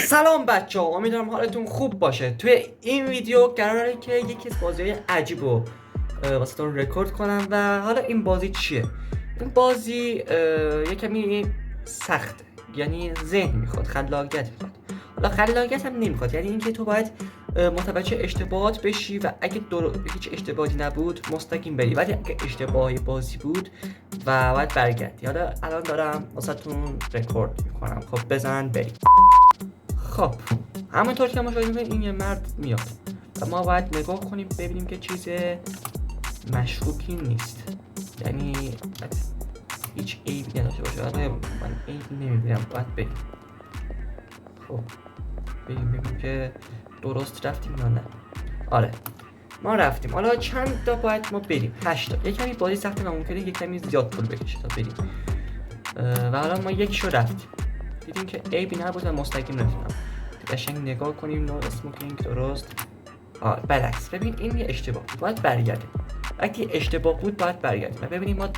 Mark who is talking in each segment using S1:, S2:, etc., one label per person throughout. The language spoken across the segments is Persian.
S1: سلام بچه ها، امیدوارم حالتون خوب باشه. توی این ویدیو قراره که یکی از بازی عجیب رو واسهتون رکورد کنم. و حالا این بازی چیه؟ این بازی یه کمی سخته، یعنی ذهن میخواد، خلاقیت میخواد. حالا خلاقیت هم نمیخواد، یعنی اینکه تو باید متوجه اشتباهات بشی و اگه هیچ اشتباهی نبود مستقیم بری، ولی اگه اشتباهی بازی بود و باید برگردی. حالا الان دارم واسهتون رکورد میکنم. خب بزن بریم. خب همونطور که مشاهده می‌کنید این یه مرد میاد و ما باید نگاه کنیم ببینیم که چیز مشکوکی نیست، یعنی هیچ عیبی نداشته باشه. آره من عیبی نمیبینم، باید بریم. خب ببینیم که درست رفتیم یا نه. آره ما رفتیم. حالا چند تا باید ما بریم؟ 8 تا. یه کمی بازی سخت و ممکنه یه کمی زیاد طول بکشه تا بریم. و حالا ما یکیشو رفتیم، دیدیم که عیبی نبود و مستقیم رفتیم. قشنگ نگاه کنیم. نو اسموکینگ درست. برعکس. ببین این یه اشتباه بود، باید برگردیم. اگه اشتباه بود باید برگردیم و ببینیم ما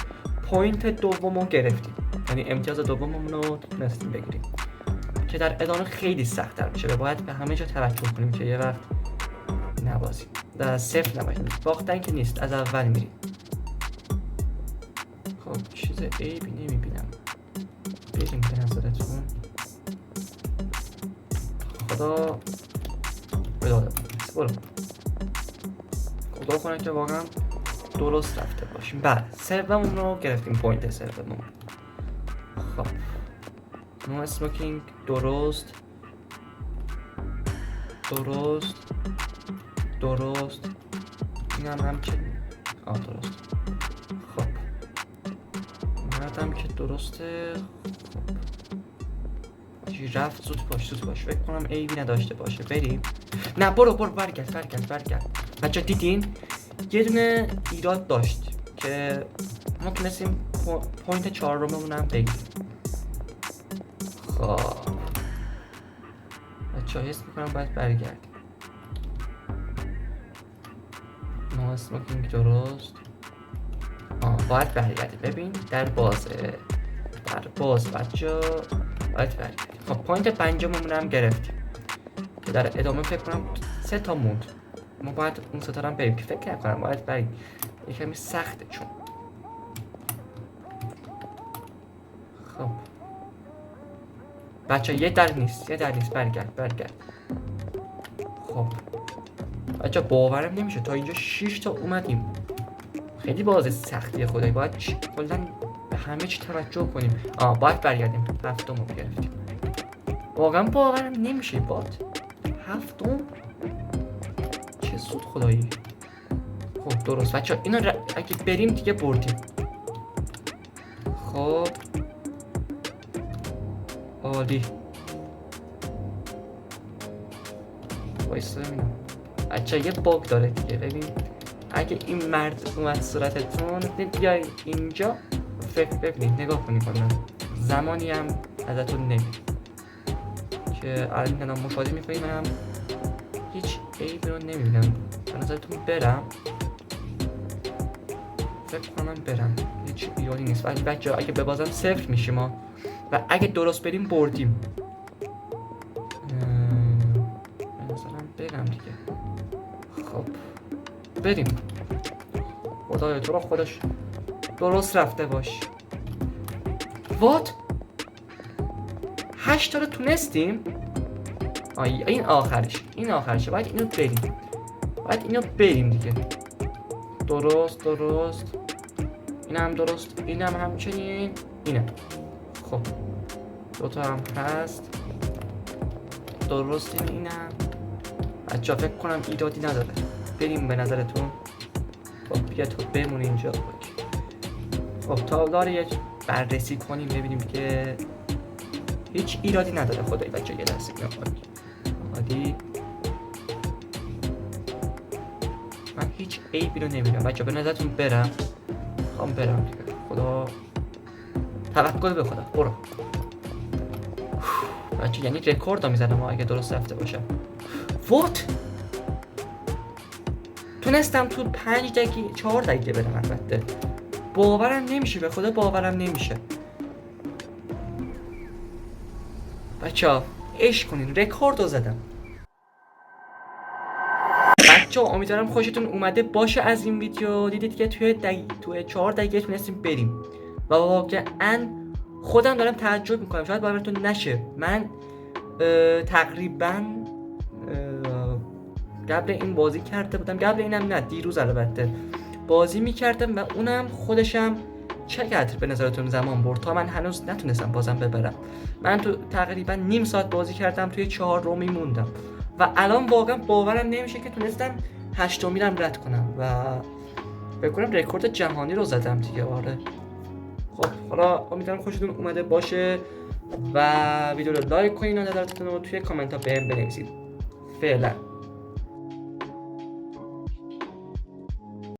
S1: پوینت دومو گرفتیم، یعنی امتیاز دوممون رو تونستیم بگیریم که در ادامه خیلی سخت‌تر میشه و باید به همه جا توجه کنیم که یه وقت نبازیم، در صفر نباشیم. باختن که نیست، از اول میریم. خب چیز عیبی نمیبینم، بریم به نظرتون. خدا بداده برو، خدا کنه که واقعا درست رفته باشیم. بله سوممون رو گرفتیم، پوینت سوممون. خب نو اسموکینگ درست این هم همچنین. درست. خب هم که درسته. خب رفت. زود باش فکر کنم عیبی نداشته باشه. بریم. نه برو برگرد. بچه دیدین یه دونه ایراد داشت که ما تونستیم پوینت 4مون هم بگیریم. خب بچه حس میکنم باید برگردیم. نو اسموکینگ درست. باید برگردیم. ببین در باز بچه باید برگردیم. خب پوینت 5مون هم گرفتیم که در ادامه فکر کنم 3 تا موند. ما باید اون 3 تا هم بریم که فکر نکنم باید بریم، یه کمی سخته چون. خب بچه یه در نیست برگرد. خب بچه باورم نمیشه تا اینجا 6 تا اومدیم. خیلی بازی سختیه خدایی، باید کلا به همه چی توجه کنیم. باید برگردیم. 7مو گرفتیم. واقعا باورم نمیشه باد 7م. چه زود خدایی. خب درست بچه اینا اگه بریم دیگه بردیم. خب عالی. وایسا ببینم. بچه یه باگ داره دیگه. ببین اگه این مرد اومد صورتتون بیای اینجا فکر ببینید، نگاه کنید کنم زمانی هم ازتون نمید که الان مشاهده میکنید. منم هیچ عیبی رو نمیبینم. به نظرتون برم؟ فکر کنم برم، هیچ ایرادی نیست. ولی بچه اگه ببازم 0 میشیم و اگه درست بریم بردیم. مثلا برم دیگه. خب بریم. خدایا تو رو خودش درست رفته باش. وات 8 تا رو تونستیم. این آخرشه. باید اینو بریم دیگه. درست اینم درست، اینم همچنین، اینم. خب 2 تا هم هست. درست اینم. بچه فکر کنم ایرادی نداره. بریم به نظرتون. خب بیا تو بمون اینجا. خب تا داره بررسی کنیم ببینیم که هیچ ایرادی نداره. خدایی بچه یه دستی عادی. من هیچ عیبی رو نمیبینم بچه. به نظرتون برم؟ خواهم برم دیگه. خدا توکل به خدا. برو بچه، یعنی رکورد رو میزنم اگه درست رفته باشم. وات تونستم تو 5 دقیقه 4 دقیقه برم. البته باورم نمیشه، به خدا باورم نمیشه بچه ها. عشق کنین. رکورد رو زدم. بچه امیدوارم خوشتون اومده باشه از این ویدیو. دیدید که توی 4 دقیقه تونستیم بریم و واقعا خودم دارم تعجب میکنم. شاید باورتون نشه من تقریبا قبل این بازی کرده بودم، قبل اینم نه، دیروز البته بازی میکردم و اونم خودشم چقدر به نظرتون زمان برد تا من هنوز نتونستم بازم ببرم. من تو تقریبا نیم ساعت بازی کردم، توی 4 رومی موندم و الان واقعا باورم نمیشه که تونستم 8 میرم رد کنم و بکنم رکورد جهانی رو زدم دیگه. آره خب حالا امیدوارم خوشتون اومده باشه و ویدیو رو لایک کنین و نظرتون رو توی کامنت ها بهم بنویسید. فعلا